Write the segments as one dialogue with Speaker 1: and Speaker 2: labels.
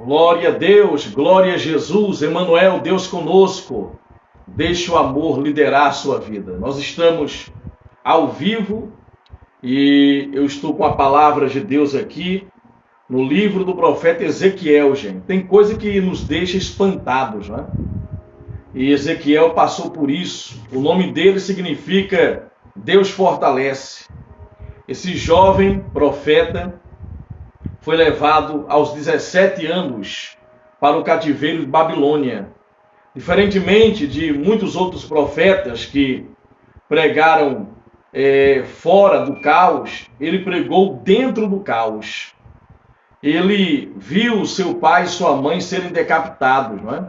Speaker 1: Glória a Deus, glória a Jesus, Emmanuel, Deus conosco. Deixe o amor liderar a sua vida. Nós estamos ao vivo e eu estou com a palavra de Deus aqui no livro do profeta Ezequiel, gente. Tem coisa que nos deixa espantados, né? E Ezequiel passou por isso. O nome dele significa Deus fortalece. Esse jovem profeta foi levado aos 17 anos para o cativeiro de Babilônia. Diferentemente de muitos outros profetas que pregaram fora do caos, ele pregou dentro do caos. Ele viu seu pai e sua mãe serem decapitados, não é?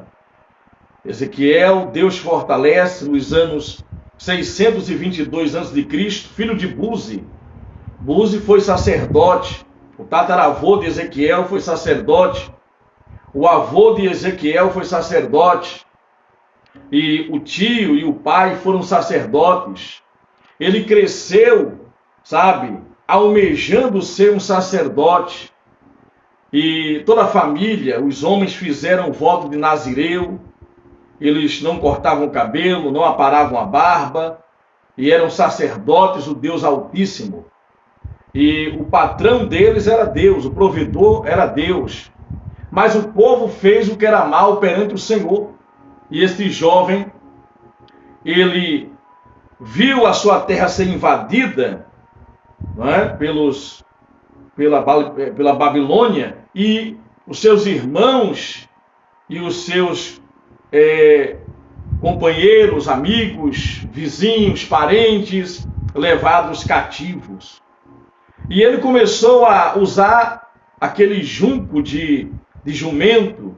Speaker 1: Ezequiel, Deus fortalece, nos anos 622 a.C., filho de Buzi. Buzi foi sacerdote. O tataravô de Ezequiel foi sacerdote. O avô de Ezequiel foi sacerdote. E o tio e o pai foram sacerdotes. Ele cresceu, almejando ser um sacerdote. E toda a família, os homens fizeram o voto de Nazireu. Eles não cortavam o cabelo, não aparavam a barba. E eram sacerdotes do Deus Altíssimo. E o patrão deles era Deus, o provedor era Deus. Mas o povo fez o que era mal perante o Senhor. E este jovem, ele viu a sua terra ser invadida, não é? pela Babilônia, e os seus irmãos e os seus companheiros, amigos, vizinhos, parentes, levados cativos. E ele começou a usar aquele junco de jumento,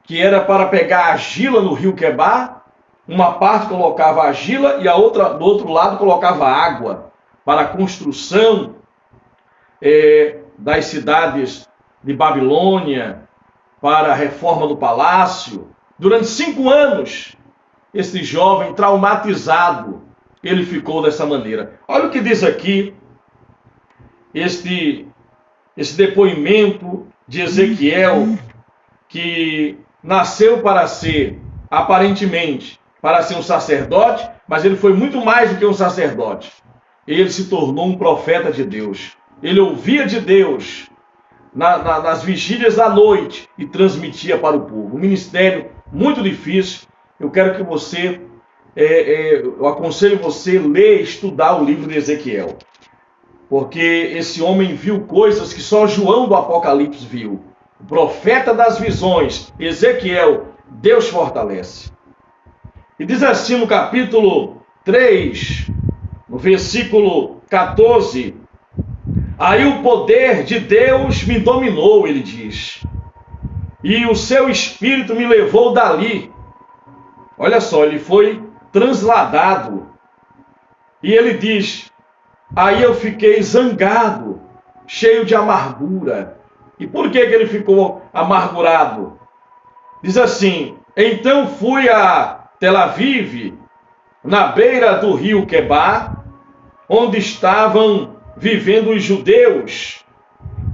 Speaker 1: que era para pegar a argila no rio Quebar. Uma parte colocava a argila e a outra, do outro lado, colocava água para a construção das cidades de Babilônia, para a reforma do palácio. Durante 5 anos, esse jovem traumatizado, ele ficou dessa maneira. Olha o que diz aqui esse depoimento de Ezequiel, que nasceu para ser, aparentemente, para ser um sacerdote, mas ele foi muito mais do que um sacerdote. Ele se tornou um profeta de Deus. Ele ouvia de Deus nas vigílias da noite e transmitia para o povo. Um ministério muito difícil. Eu quero que você, eu aconselho você a ler e estudar o livro de Ezequiel. Porque esse homem viu coisas que só João do Apocalipse viu. O profeta das visões, Ezequiel, Deus fortalece. E diz assim no capítulo 3, no versículo 14: aí o poder de Deus me dominou, ele diz, e o seu espírito me levou dali. Olha só, ele foi transladado. E ele diz: aí eu fiquei zangado, cheio de amargura. E por que ele ficou amargurado? Diz assim: então fui a Tel Aviv, na beira do rio Quebar, onde estavam vivendo os judeus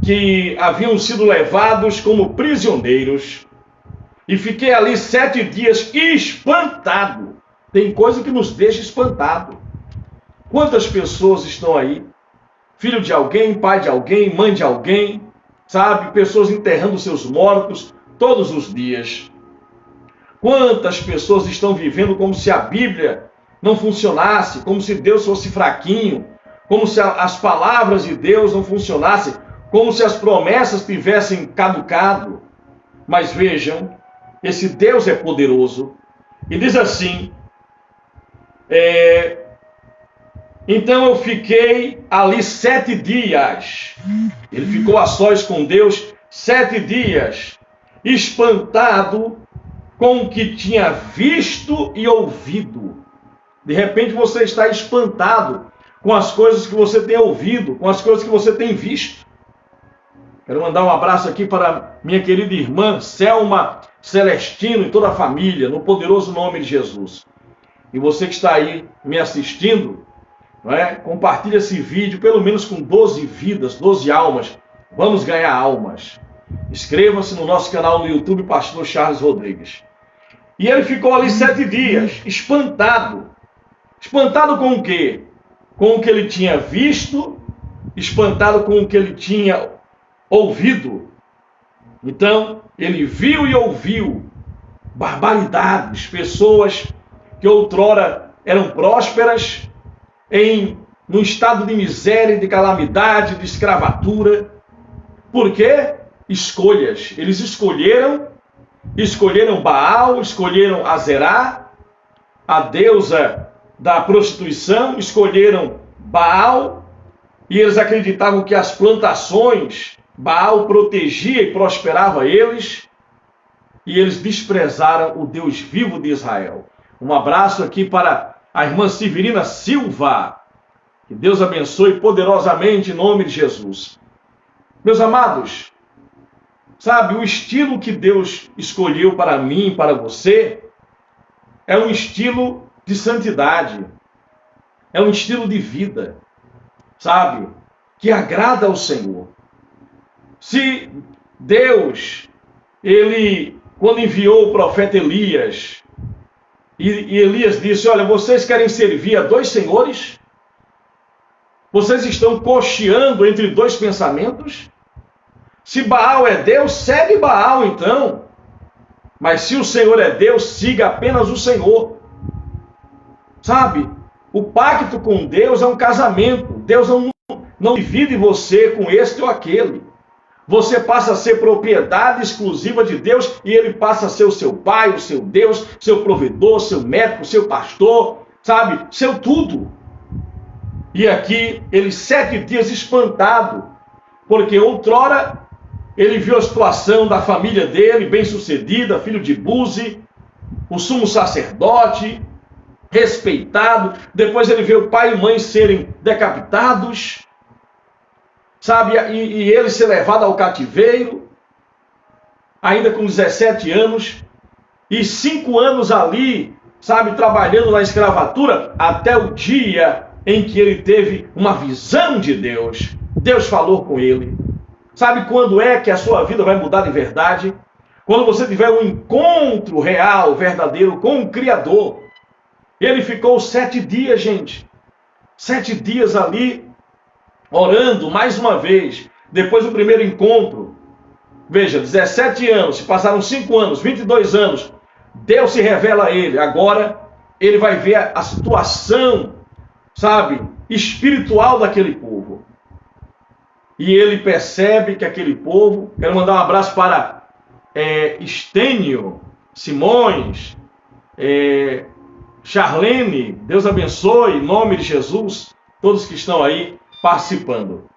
Speaker 1: que haviam sido levados como prisioneiros. E fiquei ali 7 dias espantado. Tem coisa que nos deixa espantado. Quantas pessoas estão aí? Filho de alguém, pai de alguém, mãe de alguém, pessoas enterrando seus mortos todos os dias. Quantas pessoas estão vivendo como se a Bíblia não funcionasse, como se Deus fosse fraquinho, como se as palavras de Deus não funcionassem, como se as promessas tivessem caducado. Mas vejam, esse Deus é poderoso. E diz assim: então eu fiquei ali 7 dias. Ele ficou a sós com Deus 7 dias, espantado com o que tinha visto e ouvido. De repente você está espantado com as coisas que você tem ouvido, com as coisas que você tem visto. Quero mandar um abraço aqui para minha querida irmã Selma Celestino e toda a família, no poderoso nome de Jesus. E você que está aí me assistindo, compartilhe esse vídeo, pelo menos com 12 vidas, 12 almas. Vamos ganhar almas. Inscreva-se no nosso canal no YouTube, Pastor Charles Rodrigues. E ele ficou ali 7 dias, espantado. Espantado com o quê? Com o que ele tinha visto, espantado com o que ele tinha ouvido. Então, ele viu e ouviu barbaridades, pessoas que outrora eram prósperas, num estado de miséria, de calamidade, de escravatura. Por quê? Escolhas. Eles escolheram Baal, escolheram Azerá, a deusa da prostituição, escolheram Baal, e eles acreditavam que as plantações, Baal protegia e prosperava eles, e eles desprezaram o Deus vivo de Israel. Um abraço aqui para a irmã Severina Silva. Que Deus abençoe poderosamente em nome de Jesus. Meus amados, sabe, o estilo que Deus escolheu para mim e para você é um estilo de santidade, é um estilo de vida, sabe, que agrada ao Senhor. Se Deus, quando enviou o profeta Elias, e Elias disse, olha, vocês querem servir a 2 senhores? Vocês estão cocheando entre 2 pensamentos? Se Baal é Deus, segue Baal então. Mas se o Senhor é Deus, siga apenas o Senhor. Sabe, o pacto com Deus é um casamento. Deus não divide você com este ou aquele. Você passa a ser propriedade exclusiva de Deus e Ele passa a ser o seu Pai, o seu Deus, seu provedor, seu médico, seu pastor, sabe, seu tudo. E aqui, ele 7 dias espantado, porque outrora ele viu a situação da família dele, bem-sucedida, filho de Buzi, o sumo sacerdote, respeitado. Depois ele vê o pai e mãe serem decapitados, sabe, e ele ser levado ao cativeiro, ainda com 17 anos, e 5 anos ali, sabe, trabalhando na escravatura, até o dia em que ele teve uma visão de Deus. Deus falou com ele. Sabe quando é que a sua vida vai mudar de verdade? Quando você tiver um encontro real, verdadeiro com o Criador. Ele ficou 7 dias, gente. 7 dias ali, orando mais uma vez. Depois do primeiro encontro. Veja, 17 anos, se passaram 5 anos, 22 anos. Deus se revela a ele. Agora, ele vai ver a situação, sabe, espiritual daquele povo. E ele percebe que aquele povo... Quero mandar um abraço para Estênio, Simões, Charlene, Deus abençoe, em nome de Jesus, todos que estão aí participando.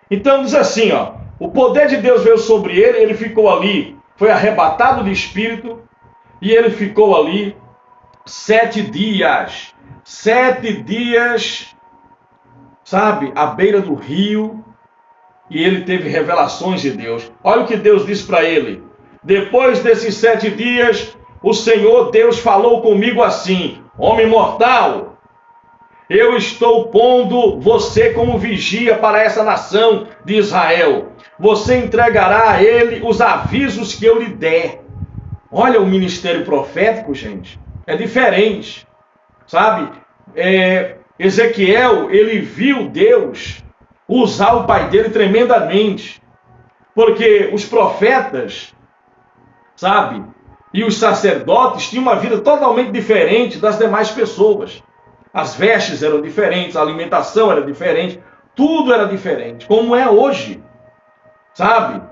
Speaker 1: Então diz assim, ó, o poder de Deus veio sobre ele, ele ficou ali, foi arrebatado de espírito, e ele ficou ali 7 dias. 7 dias, sabe, à beira do rio, e ele teve revelações de Deus. Olha o que Deus disse para ele. Depois desses 7 dias, o Senhor Deus falou comigo assim, homem mortal, eu estou pondo você como vigia para essa nação de Israel. Você entregará a ele os avisos que eu lhe der. Olha o ministério profético, gente. É diferente. Sabe? Ezequiel, ele viu Deus usar o pai dele tremendamente. Porque os profetas, sabe? E os sacerdotes tinham uma vida totalmente diferente das demais pessoas. As vestes eram diferentes, a alimentação era diferente, tudo era diferente, como é hoje. Sabe?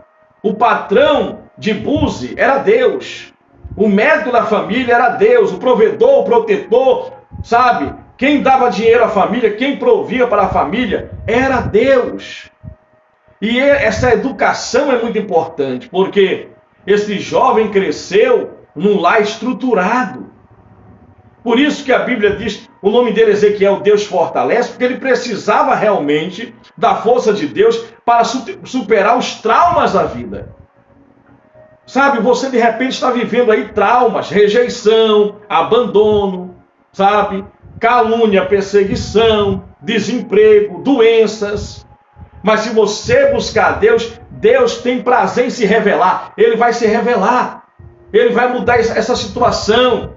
Speaker 1: O patrão de Buzi era Deus. O médico da família era Deus. O provedor, o protetor, sabe? Quem dava dinheiro à família, quem provia para a família, era Deus. E essa educação é muito importante, porque esse jovem cresceu num lar estruturado. Por isso que a Bíblia diz, o nome dele Ezequiel, Deus fortalece, porque ele precisava realmente da força de Deus para superar os traumas da vida. Sabe, você de repente está vivendo aí traumas, rejeição, abandono, sabe, calúnia, perseguição, desemprego, doenças. Mas se você buscar Deus, Deus tem prazer em se revelar. Ele vai se revelar. Ele vai mudar essa situação.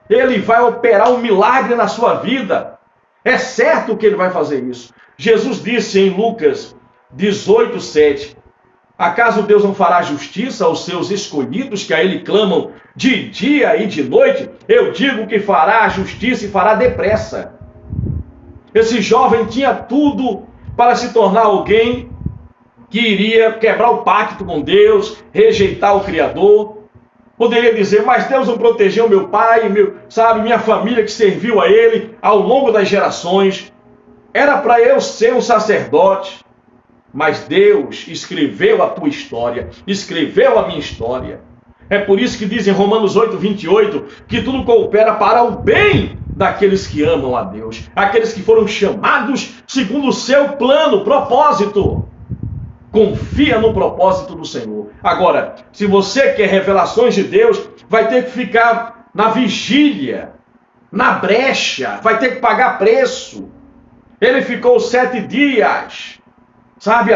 Speaker 1: Ele vai operar um milagre na sua vida. É certo que ele vai fazer isso. Jesus disse em Lucas 18:7, acaso Deus não fará justiça aos seus escolhidos que a ele clamam de dia e de noite? Eu digo que fará justiça e fará depressa. Esse jovem tinha tudo para se tornar alguém que iria quebrar o pacto com Deus, rejeitar o Criador. Poderia dizer, mas Deus não protegeu meu pai, minha família que serviu a ele ao longo das gerações. Era para eu ser um sacerdote. Mas Deus escreveu a tua história, escreveu a minha história. É por isso que diz em Romanos 8:28 que tudo coopera para o bem daqueles que amam a Deus, aqueles que foram chamados segundo o seu plano, propósito. Confia no propósito do Senhor. Agora, se você quer revelações de Deus, vai ter que ficar na vigília, na brecha, vai ter que pagar preço. Ele ficou 7 dias,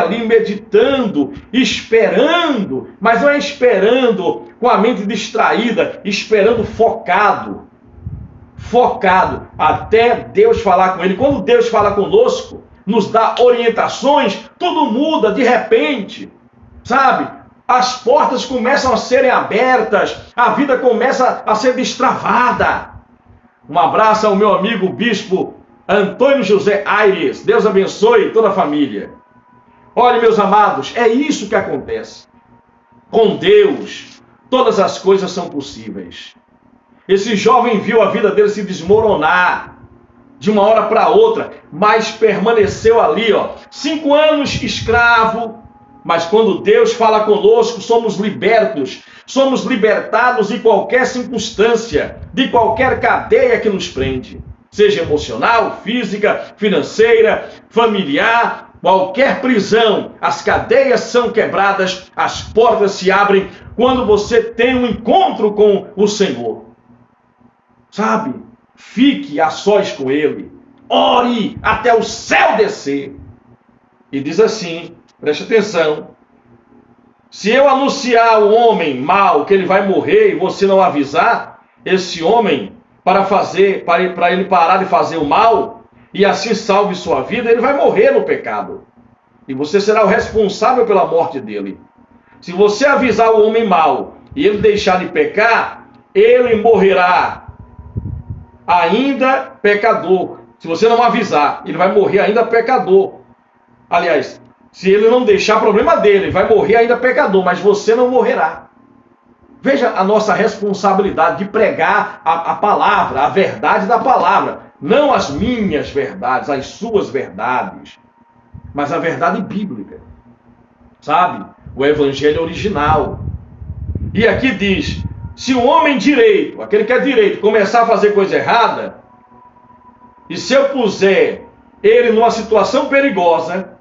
Speaker 1: ali meditando, esperando, mas não é esperando com a mente distraída, esperando focado, até Deus falar com ele. Quando Deus fala conosco, nos dá orientações, tudo muda de repente, as portas começam a serem abertas, a vida começa a ser destravada. Um abraço ao meu amigo bispo Antônio José Aires, Deus abençoe toda a família. Olha, meus amados, é isso que acontece. Com Deus, todas as coisas são possíveis. Esse jovem viu a vida dele se desmoronar de uma hora para outra, mas permaneceu ali, 5 anos escravo. Mas quando Deus fala conosco, somos libertos, somos libertados de qualquer circunstância, de qualquer cadeia que nos prende, seja emocional, física, financeira, familiar. Qualquer prisão, as cadeias são quebradas, as portas se abrem quando você tem um encontro com o Senhor. Fique a sós com Ele. Ore até o céu descer. E diz assim, preste atenção. Se eu anunciar ao homem mal que ele vai morrer e você não avisar, esse homem, para ele parar de fazer o mal, e assim salve sua vida, ele vai morrer no pecado. E você será o responsável pela morte dele. Se você avisar o homem mal e ele deixar de pecar, ele morrerá ainda pecador. Se você não avisar, ele vai morrer ainda pecador. Aliás, se ele não deixar, problema dele, ele vai morrer ainda pecador, mas você não morrerá. Veja a nossa responsabilidade de pregar a palavra, a verdade da palavra. Não as minhas verdades, as suas verdades, mas a verdade bíblica. O evangelho original. E aqui diz, se o homem direito, aquele que é direito, começar a fazer coisa errada, e se eu puser ele numa situação perigosa,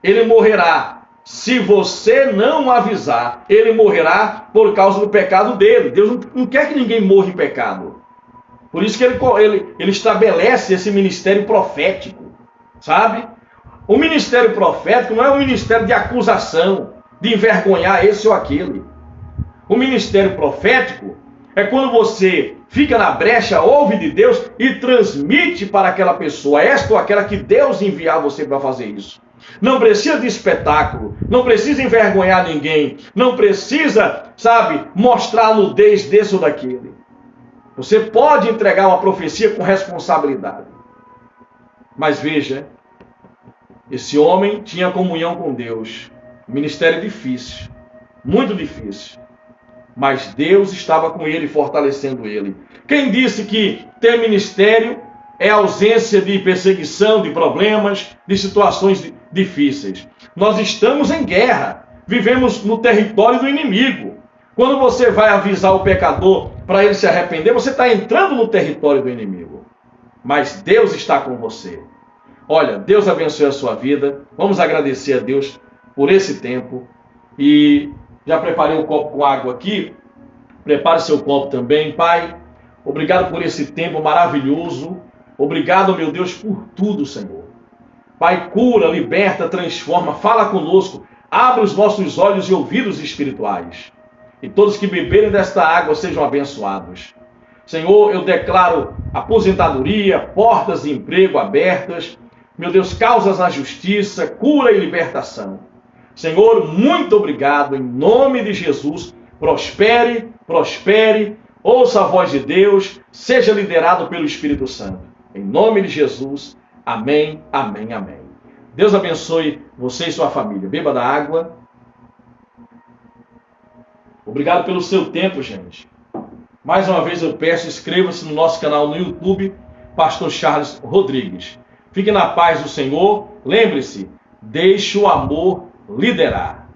Speaker 1: ele morrerá. Se você não avisar, ele morrerá por causa do pecado dele. Deus não quer que ninguém morra em pecado. Por isso que ele estabelece esse ministério profético, O ministério profético não é um ministério de acusação, de envergonhar esse ou aquele. O ministério profético é quando você fica na brecha, ouve de Deus e transmite para aquela pessoa, esta ou aquela que Deus enviar você para fazer isso. Não precisa de espetáculo, não precisa envergonhar ninguém, não precisa, mostrar a nudez desse ou daquele. Você pode entregar uma profecia com responsabilidade. Mas veja, esse homem tinha comunhão com Deus. Ministério difícil, muito difícil. Mas Deus estava com ele, fortalecendo ele. Quem disse que ter ministério é ausência de perseguição, de problemas, de situações difíceis? Nós estamos em guerra, vivemos no território do inimigo. Quando você vai avisar o pecador para ele se arrepender, você está entrando no território do inimigo. Mas Deus está com você. Olha, Deus abençoe a sua vida. Vamos agradecer a Deus por esse tempo. E já preparei um copo com água aqui. Prepare seu copo também. Pai, obrigado por esse tempo maravilhoso. Obrigado, meu Deus, por tudo, Senhor. Pai, cura, liberta, transforma. Fala conosco. Abra os nossos olhos e ouvidos espirituais. E todos que beberem desta água sejam abençoados. Senhor, eu declaro aposentadoria, portas de emprego abertas. Meu Deus, causas na justiça, cura e libertação. Senhor, muito obrigado. Em nome de Jesus, prospere, prospere. Ouça a voz de Deus. Seja liderado pelo Espírito Santo. Em nome de Jesus. Amém, amém, amém. Deus abençoe você e sua família. Beba da água. Obrigado pelo seu tempo, gente. Mais uma vez eu peço, inscreva-se no nosso canal no YouTube, Pastor Charles Rodrigues. Fique na paz do Senhor. Lembre-se, deixe o amor liderar.